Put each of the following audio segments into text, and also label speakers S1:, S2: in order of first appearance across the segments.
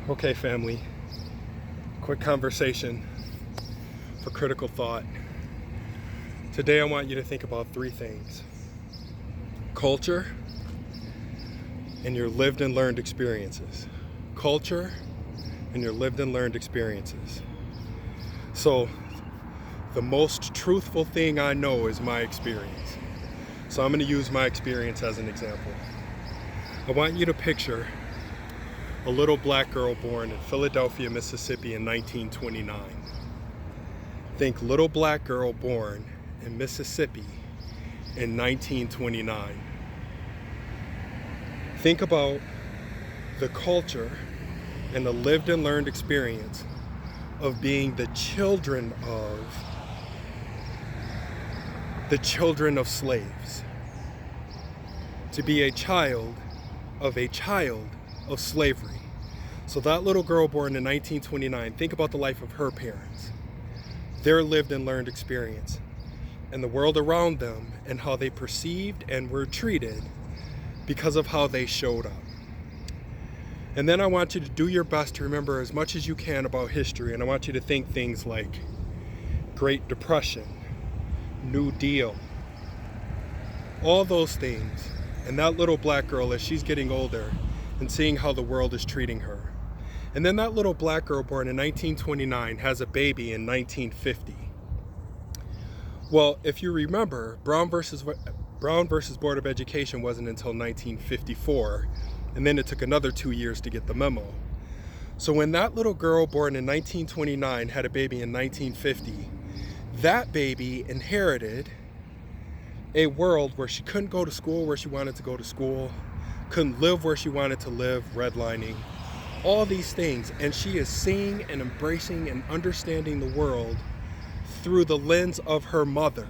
S1: Okay, family, quick conversation for critical thought. Today I want you to think about three things: culture and your lived and learned experiences. Culture and your lived and learned experiences. So, the most truthful thing I know is my experience. So I'm going to use my experience as an example. I want you to picture a little black girl born in Philadelphia, Mississippi in 1929. Think little black girl born in Mississippi in 1929. Think about the culture and the lived and learned experience of being the children of slaves. To be a child of slavery. So that little girl born in 1929, think about the life of her parents, their lived and learned experience, and the world around them and how they perceived and were treated because of how they showed up. And then I want you to do your best to remember as much as you can about history, and I want you to think things like Great Depression, New Deal, all those things, and that little black girl as she's getting older and seeing how the world is treating her. And then that little black girl born in 1929 has a baby in 1950. Well, if you remember, Brown versus Board of Education wasn't until 1954, and then it took another 2 years to get the memo. So when that little girl born in 1929 had a baby in 1950, that baby inherited a world where she couldn't go to school where she wanted to go to school, couldn't live where she wanted to live, redlining, all these things. And she is seeing and embracing and understanding the world through the lens of her mother,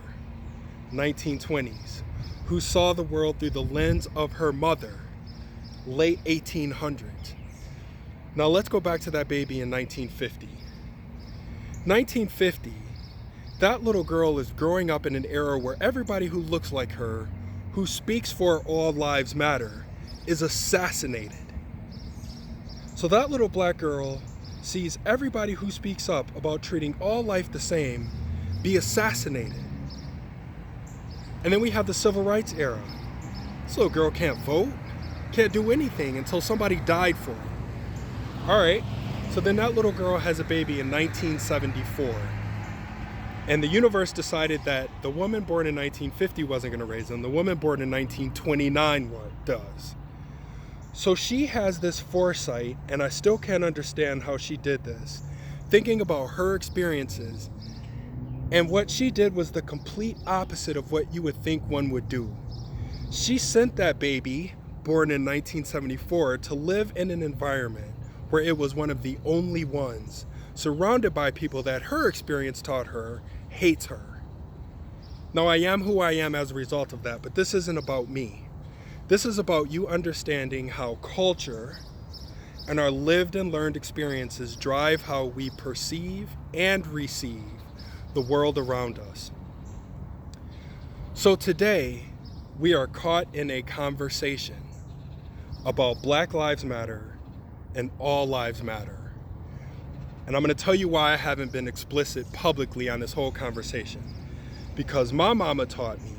S1: 1920s, who saw the world through the lens of her mother, late 1800s. Now let's go back to that baby in 1950. 1950, that little girl is growing up in an era where everybody who looks like her, who speaks for all lives matter, is assassinated. So that little black girl sees everybody who speaks up about treating all life the same be assassinated. And then we have the civil rights era. This little girl can't vote, can't do anything until somebody died for her. All right, so then that little girl has a baby in 1974. And the universe decided that the woman born in 1950 wasn't going to raise them. The woman born in 1929 does. So she has this foresight, and I still can't understand how she did this, thinking about her experiences. And what she did was the complete opposite of what you would think one would do. She sent that baby, born in 1974, to live in an environment where it was one of the only ones, surrounded by people that her experience taught her hates her. Now, I am who I am as a result of that, but this isn't about me. This is about you understanding how culture and our lived and learned experiences drive how we perceive and receive the world around us. So today, we are caught in a conversation about Black Lives Matter and All Lives Matter. And I'm going to tell you why I haven't been explicit publicly on this whole conversation. Because my mama taught me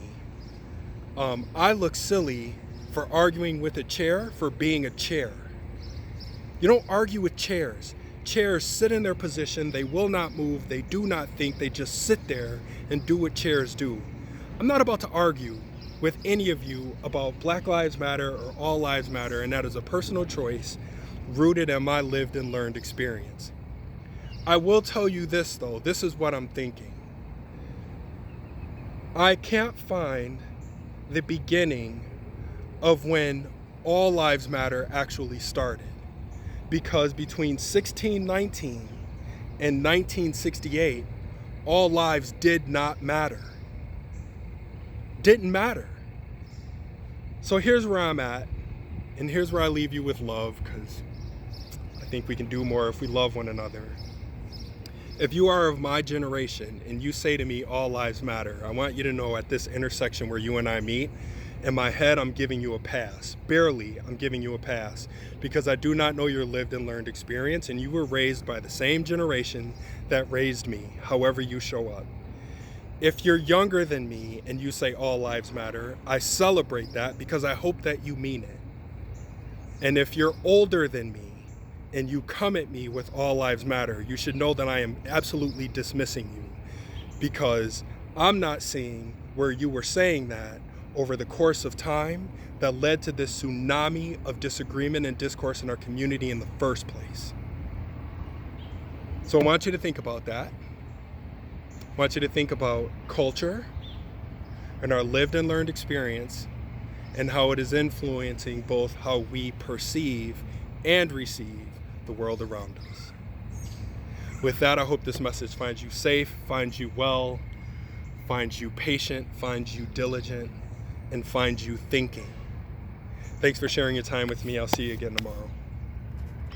S1: I look silly for arguing with a chair for being a chair. You don't argue with chairs. Chairs sit in their position, they will not move, they do not think, they just sit there and do what chairs do. I'm not about to argue with any of you about Black Lives Matter or All Lives Matter, and that is a personal choice rooted in my lived and learned experience. I will tell you this though, this is what I'm thinking. I can't find the beginning of when All Lives Matter actually started. Because between 1619 and 1968, all lives did not matter. Didn't matter. So here's where I'm at, and here's where I leave you with love, because I think we can do more if we love one another. If you are of my generation and you say to me, all lives matter, I want you to know at this intersection where you and I meet In my head, I'm giving you a pass. Barely, I'm giving you a pass because I do not know your lived and learned experience, and you were raised by the same generation that raised me, however you show up. If you're younger than me and you say all lives matter, I celebrate that because I hope that you mean it. And if you're older than me and you come at me with all lives matter, you should know that I am absolutely dismissing you because I'm not seeing where you were saying that over the course of time that led to this tsunami of disagreement and discourse in our community in the first place. So I want you to think about that. I want you to think about culture and our lived and learned experience and how it is influencing both how we perceive and receive the world around us. With that, I hope this message finds you safe, finds you well, finds you patient, finds you diligent, and finds you thinking. Thanks for sharing your time with me. I'll see you again tomorrow.